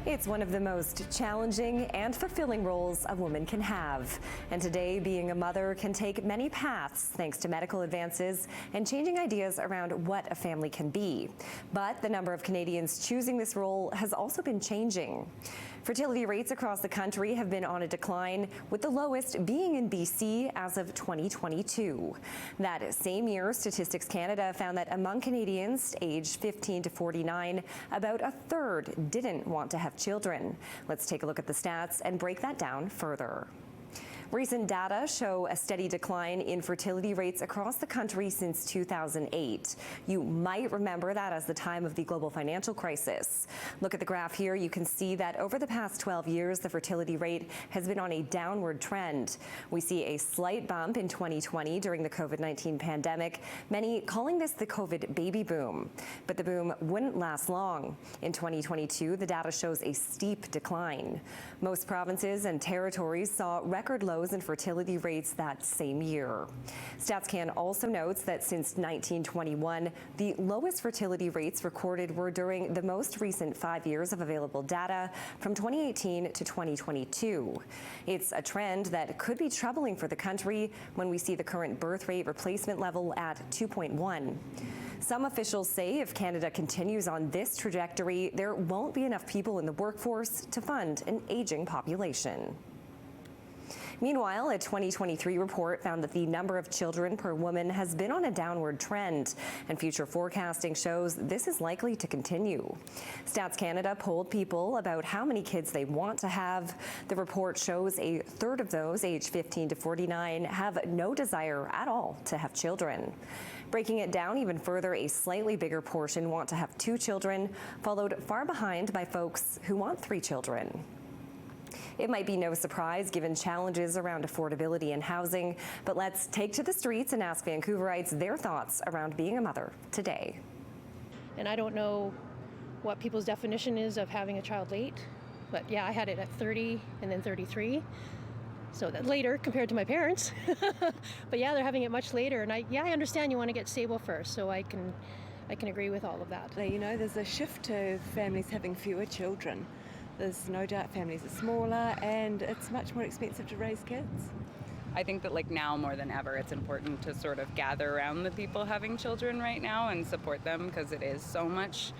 It's one of the most challenging and fulfilling roles a woman can have. And today, being a mother can take many paths thanks to medical advances and changing ideas around what a family can be. But the number of Canadians choosing this role has also been changing. Fertility rates across the country have been on a decline, with the lowest being in BC as of 2022. That same year, Statistics Canada found that among Canadians aged 15 to 49, about a third didn't want to have children. Let's take a look at the stats and break that down further. Recent data show a steady decline in fertility rates across the country since 2008. You might remember that as the time of the global financial crisis. Look at the graph here. You can see that over the past 12 years, the fertility rate has been on a downward trend. We see a slight bump in 2020 during the COVID-19 pandemic, many calling this the COVID baby boom. But the boom wouldn't last long. In 2022, the data shows a steep decline. Most provinces and territories saw record lows in fertility rates that same year. StatsCan also notes that since 1921, the lowest fertility rates recorded were during the most recent 5 years of available data from 2018 to 2022. It's a trend that could be troubling for the country when we see the current birth rate replacement level at 2.1. Some officials say if Canada continues on this trajectory, there won't be enough people in the workforce to fund an aging population. Meanwhile, a 2023 report found that the number of children per woman has been on a downward trend, and future forecasting shows this is likely to continue. Stats Canada polled people about how many kids they want to have. The report shows a third of those aged 15 to 49 have no desire at all to have children. Breaking it down even further, a slightly bigger portion want to have 2 children, followed far behind by folks who want 3 children. It might be no surprise given challenges around affordability and housing, but let's take to the streets and ask Vancouverites their thoughts around being a mother today. And I don't know what people's definition is of having a child late, but yeah, I had it at 30 and then 33. So that later compared to my parents. But yeah, they're having it much later. And I understand you want to get stable first, so I can agree with all of that. You know, there's a shift to families having fewer children. There's no doubt families are smaller and it's much more expensive to raise kids. I think that like now more than ever, it's important to sort of gather around the people having children right now and support them because it is so much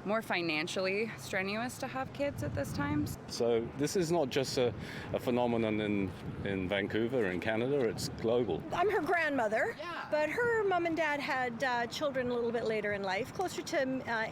more financially strenuous to have kids at this time. So this is not just a phenomenon in Vancouver, in Canada, it's global. I'm her grandmother, but her mom and dad had children a little bit later in life, closer to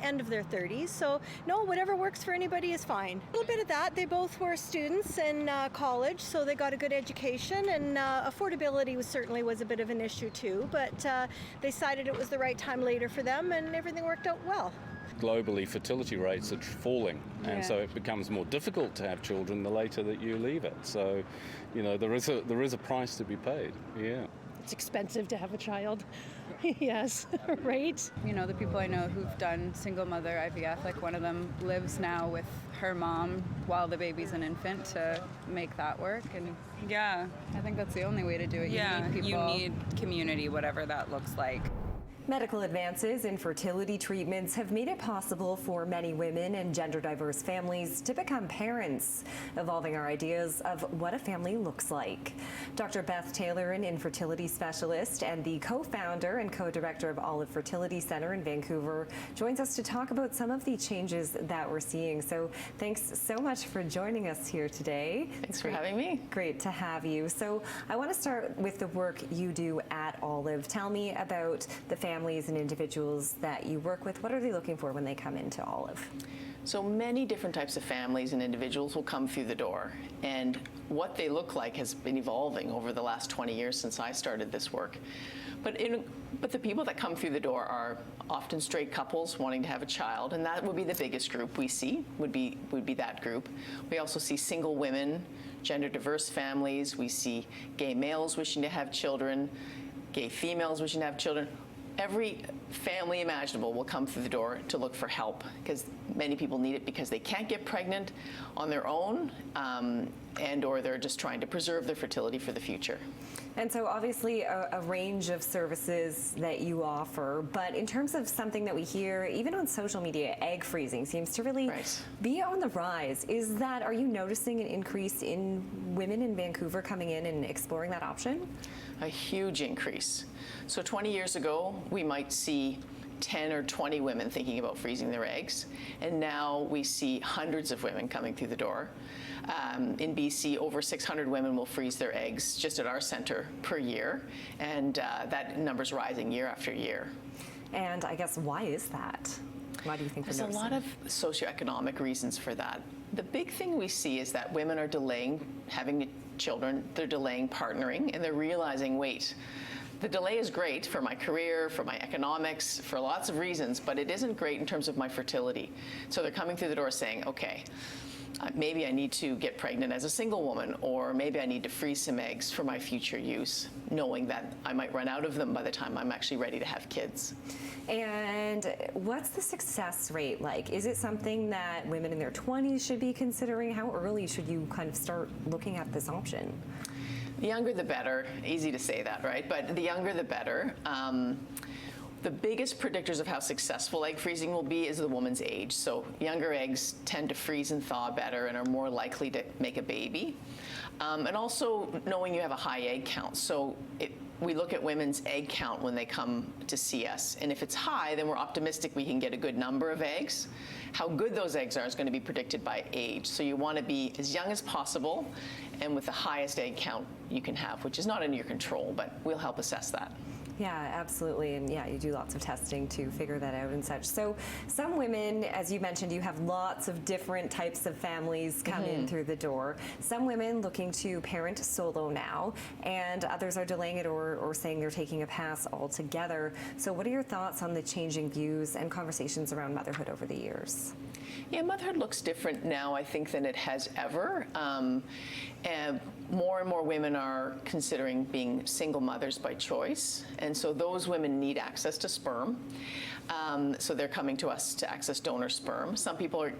end of their 30s. So no, whatever works for anybody is fine. A little bit of that. They both were students in college, so they got a good education, and affordability was a bit of an issue too, but they decided it was the right time later for them, and everything worked out well. Globally, fertility rates are falling, and so it becomes more difficult to have children the later that you leave it. So, you know, there is a price to be paid. Yeah. It's expensive to have a child. Yes, right? You know, the people I know who've done single mother IVF, like one of them lives now with her mom while the baby's an infant to make that work. And yeah, I think that's the only way to do it. Yeah, you need people. You need community, whatever that looks like. Medical advances in fertility treatments have made it possible for many women and gender-diverse families to become parents, evolving our ideas of what a family looks like. Dr. Beth Taylor, an infertility specialist and the co-founder and co-director of Olive Fertility Centre in Vancouver, joins us to talk about some of the changes that we're seeing. So thanks so much for joining us here today. Thanks for having me. Great to have you. So I want to start with the work you do at Olive. Tell me about the families and individuals that you work with. What are they looking for when they come into Olive? So many different types of families and individuals will come through the door, and what they look like has been evolving over the last 20 years since I started this work. But the people that come through the door are often straight couples wanting to have a child, and that would be the biggest group we see, would be that group. We also see single women, gender diverse families. We see gay males wishing to have children, gay females wishing to have children. Every family imaginable will come through the door to look for help, because many people need it because they can't get pregnant on their own, and or they're just trying to preserve their fertility for the future. And so obviously a range of services that you offer, but in terms of something that we hear, even on social media, egg freezing seems to really be on the rise. Are you noticing an increase in women in Vancouver coming in and exploring that option? A huge increase. So 20 years ago, we might see 10 or 20 women thinking about freezing their eggs, and now we see hundreds of women coming through the door. In BC, over 600 women will freeze their eggs just at our center per year, and that number's rising year after year. And I guess, why is that? Why do you think There's a lot of socioeconomic reasons for that. The big thing we see is that women are delaying having children, they're delaying partnering, and they're realizing, wait, the delay is great for my career, for my economics, for lots of reasons, but it isn't great in terms of my fertility. So they're coming through the door saying, okay, maybe I need to get pregnant as a single woman, or maybe I need to freeze some eggs for my future use, knowing that I might run out of them by the time I'm actually ready to have kids. And what's the success rate like? Is it something that women in their 20s should be considering? How early should you kind of start looking at this option? The younger the better. Easy to say that, right? But the younger the better. The biggest predictors of how successful egg freezing will be is the woman's age. So younger eggs tend to freeze and thaw better and are more likely to make a baby. And also knowing you have a high egg count. So we look at women's egg count when they come to see us. And if it's high, then we're optimistic we can get a good number of eggs. How good those eggs are is going to be predicted by age. So you want to be as young as possible and with the highest egg count you can have, which is not under your control, but we'll help assess that. Yeah, absolutely. And yeah, you do lots of testing to figure that out and such. So some women, as you mentioned, you have lots of different types of families come in through the door. Some women looking to parent solo now, and others are delaying it or saying they're taking a pass altogether. So what are your thoughts on the changing views and conversations around motherhood over the years? Yeah, motherhood looks different now, I think, than it has ever. And more women are considering being single mothers by choice. And so those women need access to sperm. So they're coming to us to access donor sperm. Some people are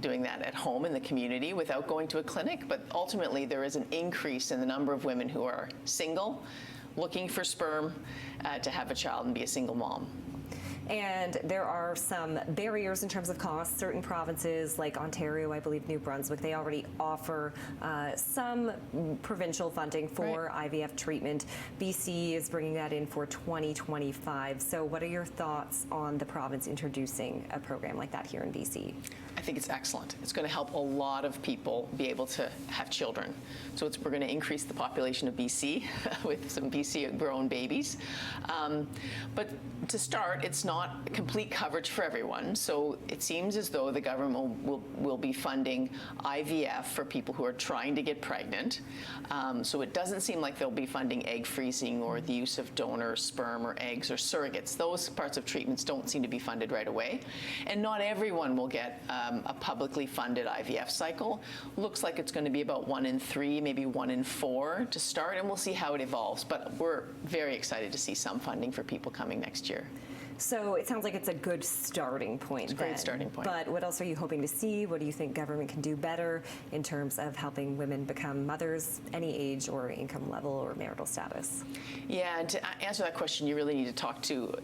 doing that at home in the community without going to a clinic. But ultimately, there is an increase in the number of women who are single, looking for sperm to have a child and be a single mom. And there are some barriers in terms of cost. Certain provinces like Ontario, I believe New Brunswick, they already offer some provincial funding for IVF treatment. BC is bringing that in for 2025. So what are your thoughts on the province introducing a program like that here in BC? I think it's excellent. It's going to help a lot of people be able to have children. So we're going to increase the population of BC with some BC-grown babies. But to start, it's not complete coverage for everyone. So it seems as though the government will be funding IVF for people who are trying to get pregnant. So it doesn't seem like they'll be funding egg freezing or the use of donor sperm or eggs or surrogates. Those parts of treatments don't seem to be funded right away. And not everyone will get a publicly funded IVF cycle. Looks like it's going to be about 1 in 3, maybe 1 in 4 to start, and we'll see how it evolves. But we're very excited to see some funding for people coming next year. So it sounds like it's a good starting point. It's a great starting point. But what else are you hoping to see? What do you think government can do better in terms of helping women become mothers, any age or income level or marital status? Yeah, and to answer that question, you really need to talk to,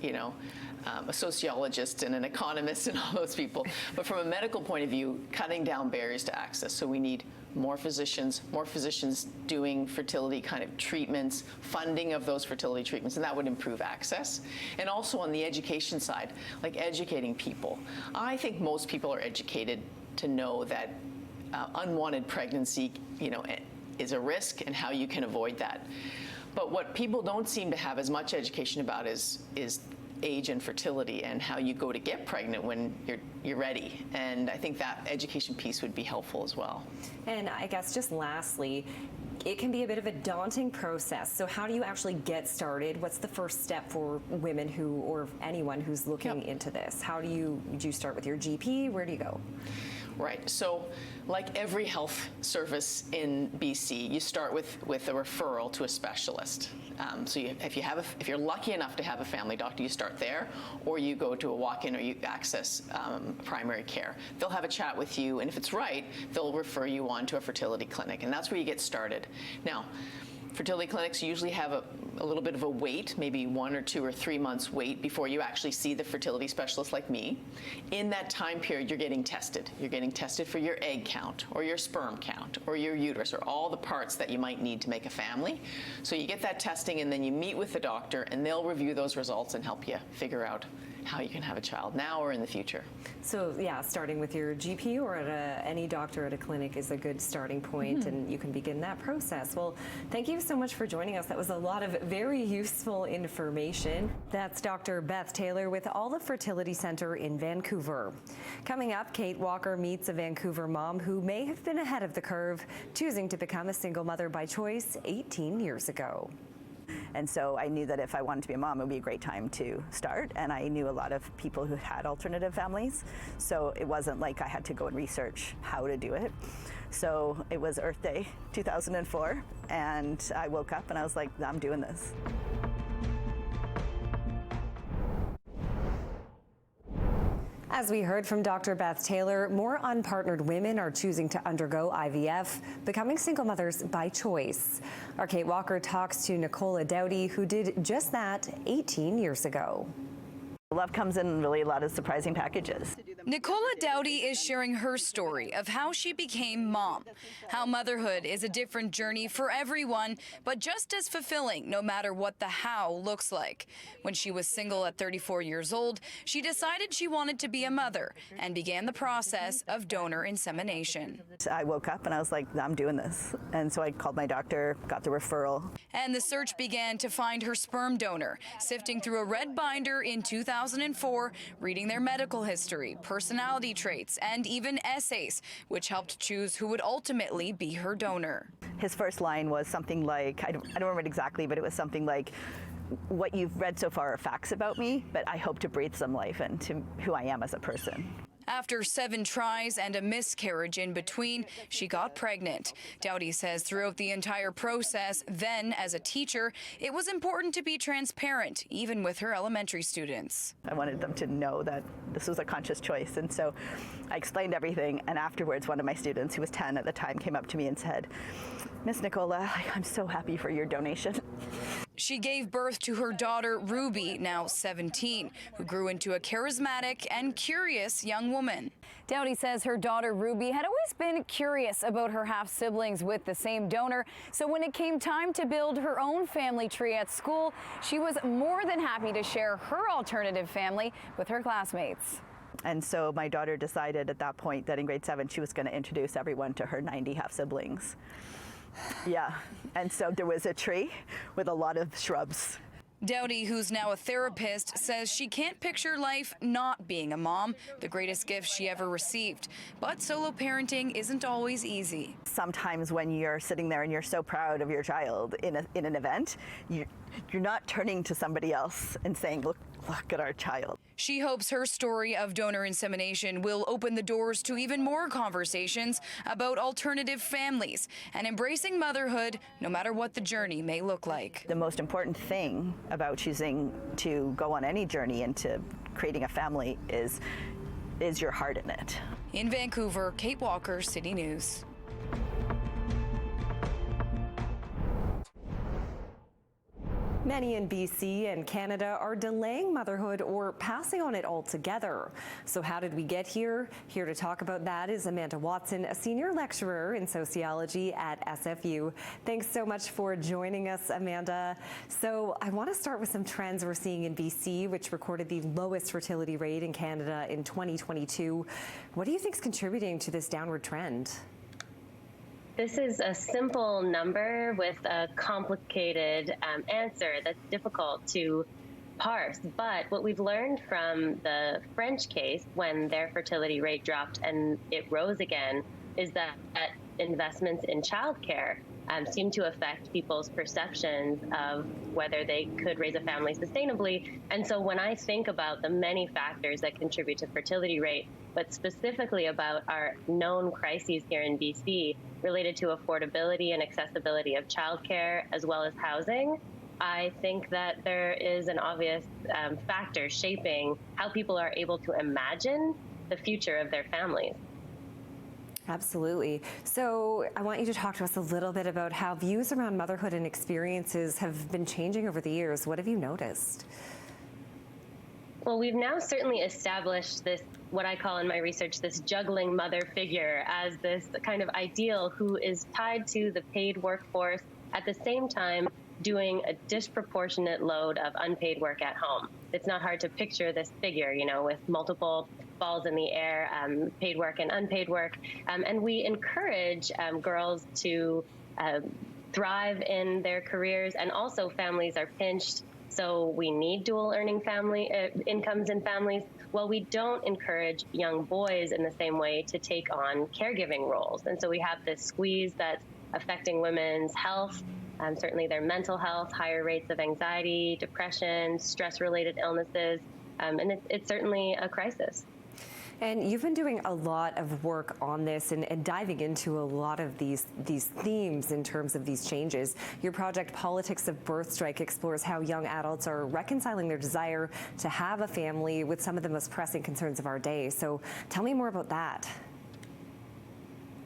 a sociologist and an economist and all those people. But from a medical point of view, cutting down barriers to access. So we need more physicians doing fertility kind of treatments, funding of those fertility treatments, and that would improve access. And also on the education side, like educating people. I think most people are educated to know that unwanted pregnancy, is a risk and how you can avoid that. But what people don't seem to have as much education about is age and fertility and how you go to get pregnant when you're ready. And I think that education piece would be helpful as well. And I guess just lastly, it can be a bit of a daunting process. So how do you actually get started? What's the first step for women or anyone who's looking into this? Do you start with your GP? Where do you go? Right. So Like every health service in BC, you start with a referral to a specialist. So if you're lucky enough to have a family doctor, you start there, or you go to a walk-in, or you access primary care. They'll have a chat with you, and if it's right, they'll refer you on to a fertility clinic, and that's where you get started. Now, fertility clinics usually have a little bit of a wait, maybe 1 or 2 or 3 months wait before you actually see the fertility specialist like me. In that time period, you're getting tested. You're getting tested for your egg count, or your sperm count, or your uterus, or all the parts that you might need to make a family. So you get that testing, and then you meet with the doctor, and they'll review those results and help you figure out how you can have a child now or in the future. So yeah, starting with your GP or at any doctor at a clinic is a good starting point, and you can begin that process. Well, thank you so much for joining us. That was a lot of very useful information. That's Dr. Beth Taylor with All the Fertility Center in Vancouver. Coming up, Kate Walker meets a Vancouver mom who may have been ahead of the curve, choosing to become a single mother by choice 18 years ago. And so I knew that if I wanted to be a mom, it would be a great time to start. And I knew a lot of people who had alternative families. So it wasn't like I had to go and research how to do it. So it was Earth Day 2004. And I woke up and I was like, I'm doing this. As we heard from Dr. Beth Taylor, more unpartnered women are choosing to undergo IVF, becoming single mothers by choice. Our Kate Walker talks to Nicola Dowdy, who did just that 18 years ago. Love comes in really a lot of surprising packages. Nicola Dowdy is sharing her story of how she became mom, how motherhood is a different journey for everyone, but just as fulfilling no matter what the how looks like. When she was single at 34 years old, she decided she wanted to be a mother and began the process of donor insemination. I woke up and I was like, I'm doing this. And so I called my doctor, got the referral. And the search began to find her sperm donor, sifting through a red binder in 2004, reading their medical history, personality traits, and even essays, which helped choose who would ultimately be her donor. His first line was something like, I don't remember it exactly, but it was something like, what you've read so far are facts about me, but I hope to breathe some life into who I am as a person. After 7 tries and a miscarriage in between, she got pregnant. Dowdy says throughout the entire process, then as a teacher, it was important to be transparent, even with her elementary students. I wanted them to know that this was a conscious choice, and so I explained everything, and afterwards one of my students, who was 10 at the time, came up to me and said, Miss Nicola, I'm so happy for your donation. She gave birth to her daughter, Ruby, now 17, who grew into a charismatic and curious young woman. Dowdy says her daughter, Ruby, had always been curious about her half-siblings with the same donor. So when it came time to build her own family tree at school, she was more than happy to share her alternative family with her classmates. And so my daughter decided at that point that in grade 7 she was going to introduce everyone to her 90 half-siblings. Yeah, and so there was a tree with a lot of shrubs. Dowdy, who's now a therapist, says she can't picture life not being a mom, the greatest gift she ever received. But solo parenting isn't always easy. Sometimes when you're sitting there and you're so proud of your child in an event, you're not turning to somebody else and saying, look at our child. She hopes her story of donor insemination will open the doors to even more conversations about alternative families and embracing motherhood, no matter what the journey may look like. The most important thing about choosing to go on any journey into creating a family is your heart in it. In Vancouver, Kate Walker, City News. Many in BC and Canada are delaying motherhood or passing on it altogether. So how did we get here? Here to talk about that is Amanda Watson, a senior lecturer in sociology at SFU. Thanks so much for joining us, Amanda. So I want to start with some trends we're seeing in BC, which recorded the lowest fertility rate in Canada in 2022. What do you think is contributing to this downward trend? This is a simple number with a complicated answer that's difficult to parse. But what we've learned from the French case, when their fertility rate dropped and it rose again, is that investments in childcare seem to affect people's perceptions of whether they could raise a family sustainably. And so when I think about the many factors that contribute to fertility rate, but specifically about our known crises here in BC related to affordability and accessibility of childcare as well as housing, I think that there is an obvious factor shaping how people are able to imagine the future of their families. Absolutely. So I want you to talk to us a little bit about how views around motherhood and experiences have been changing over the years. What have you noticed? Well, we've now certainly established this, what I call in my research, this juggling mother figure as this kind of ideal who is tied to the paid workforce at the same time doing a disproportionate load of unpaid work at home. It's not hard to picture this figure, you know, with multiple balls in the air, paid work and unpaid work. And we encourage girls to thrive in their careers, and also families are pinched, so we need dual earning family incomes in families. Well, we don't encourage young boys in the same way to take on caregiving roles. And so we have this squeeze that's affecting women's health, certainly their mental health, higher rates of anxiety, depression, stress-related illnesses, and it's certainly a crisis. And you've been doing a lot of work on this and diving into a lot of these themes in terms of these changes. Your project, Politics of Birth Strike, explores how young adults are reconciling their desire to have a family with some of the most pressing concerns of our day. So tell me more about that.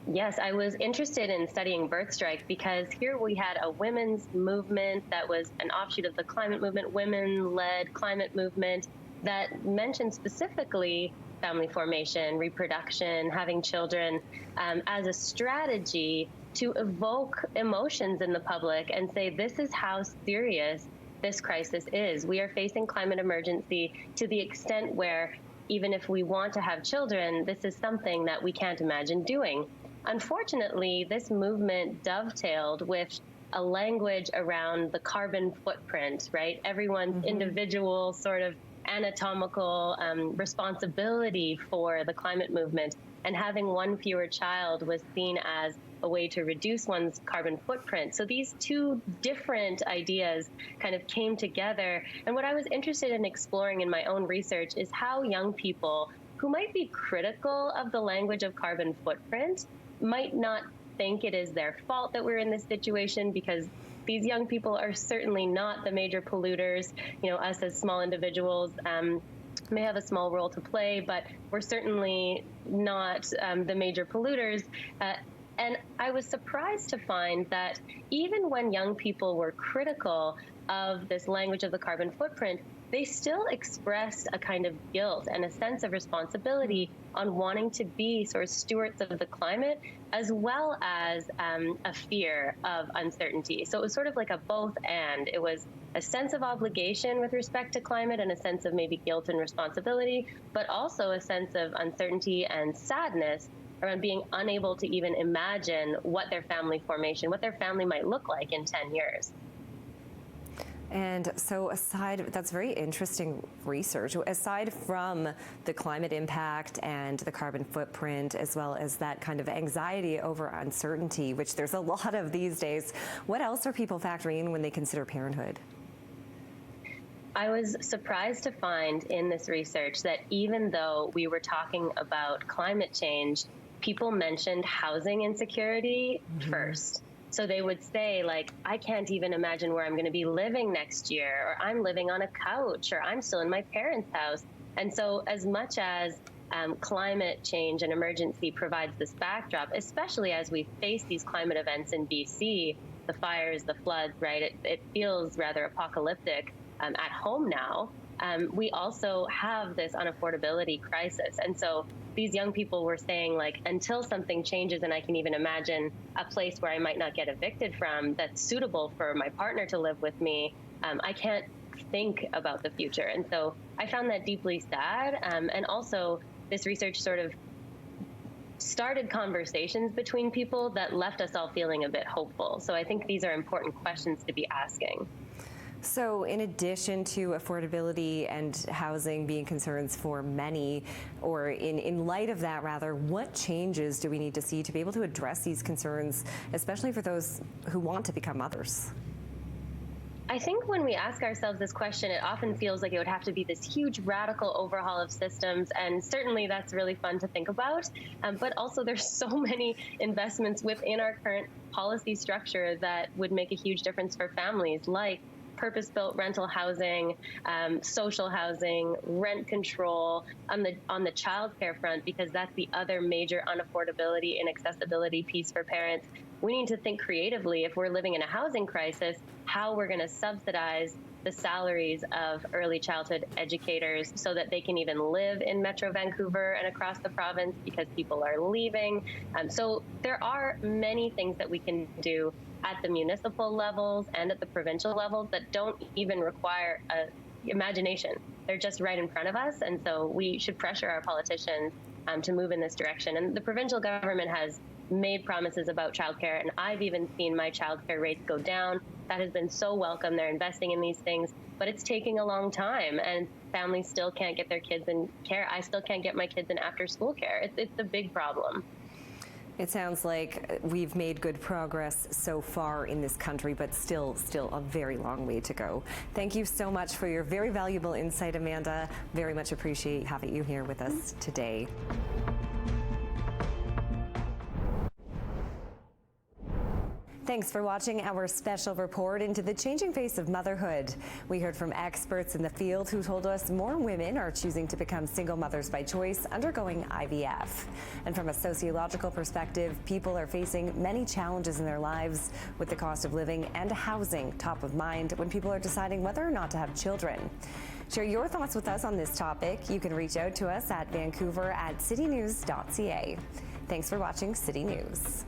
Yes, I was interested in studying birth strike because here we had a women's movement that was an offshoot of the climate movement, women-led climate movement that mentioned specifically family formation, reproduction, having children as a strategy to evoke emotions in the public and say, this is how serious this crisis is. We are facing climate emergency to the extent where even if we want to have children, this is something that we can't imagine doing. Unfortunately, this movement dovetailed with a language around the carbon footprint, right? Everyone's individual sort of anatomical responsibility for the climate movement, and having one fewer child was seen as a way to reduce one's carbon footprint. So these two different ideas kind of came together. And what I was interested in exploring in my own research is how young people who might be critical of the language of carbon footprint might not think it is their fault that we're in this situation, because these young people are certainly not the major polluters. You know, us as small individuals may have a small role to play, but we're certainly not the major polluters. And I was surprised to find that even when young people were critical of this language of the carbon footprint, they still expressed a kind of guilt and a sense of responsibility on wanting to be sort of stewards of the climate, as well as a fear of uncertainty. So it was sort of like a both and. It was a sense of obligation with respect to climate and a sense of maybe guilt and responsibility, but also a sense of uncertainty and sadness around being unable to even imagine what their family formation, what their family might look like in 10 years. And so that's very interesting research. Aside from the climate impact and the carbon footprint, as well as that kind of anxiety over uncertainty, which there's a lot of these days, what else are people factoring in when they consider parenthood? I was surprised to find in this research that even though we were talking about climate change, people mentioned housing insecurity first. So they would say, like, I can't even imagine where I'm going to be living next year, or I'm living on a couch, or I'm still in my parents' house. And so as much as climate change and emergency provides this backdrop, especially as we face these climate events in BC, the fires, the floods, right, it feels rather apocalyptic at home now. We also have this unaffordability crisis. And so these young people were saying, like, until something changes and I can even imagine a place where I might not get evicted from that's suitable for my partner to live with me, I can't think about the future. And so I found that deeply sad. And also this research sort of started conversations between people that left us all feeling a bit hopeful. So I think these are important questions to be asking. So in addition to affordability and housing being concerns for many, or in light of that rather, what changes do we need to see to be able to address these concerns, especially for those who want to become mothers? I think when we ask ourselves this question, it often feels like it would have to be this huge radical overhaul of systems, and certainly that's really fun to think about. But also there's so many investments within our current policy structure that would make a huge difference for families, like purpose-built rental housing, social housing, rent control on the child care front, because that's the other major unaffordability and accessibility piece for parents. We need to think creatively, if we're living in a housing crisis, how we're going to subsidize the salaries of early childhood educators so that they can even live in Metro Vancouver and across the province, because people are leaving. So there are many things that we can do at the municipal levels and at the provincial levels that don't even require imagination. They're just right in front of us, and so we should pressure our politicians to move in this direction. And the provincial government has made promises about childcare, and I've even seen my childcare rates go down. That has been so welcome. They're investing in these things, but it's taking a long time, and families still can't get their kids in care. I still can't get my kids in after-school care. It's a big problem. It sounds like we've made good progress so far in this country, but still a very long way to go. Thank you so much for your very valuable insight, Amanda. Very much appreciate having you here with us today. Thanks for watching our special report into the changing face of motherhood. We heard from experts in the field who told us more women are choosing to become single mothers by choice, undergoing IVF. And from a sociological perspective, people are facing many challenges in their lives, with the cost of living and housing top of mind when people are deciding whether or not to have children. Share your thoughts with us on this topic. You can reach out to us at Vancouver@citynews.ca. Thanks for watching City News.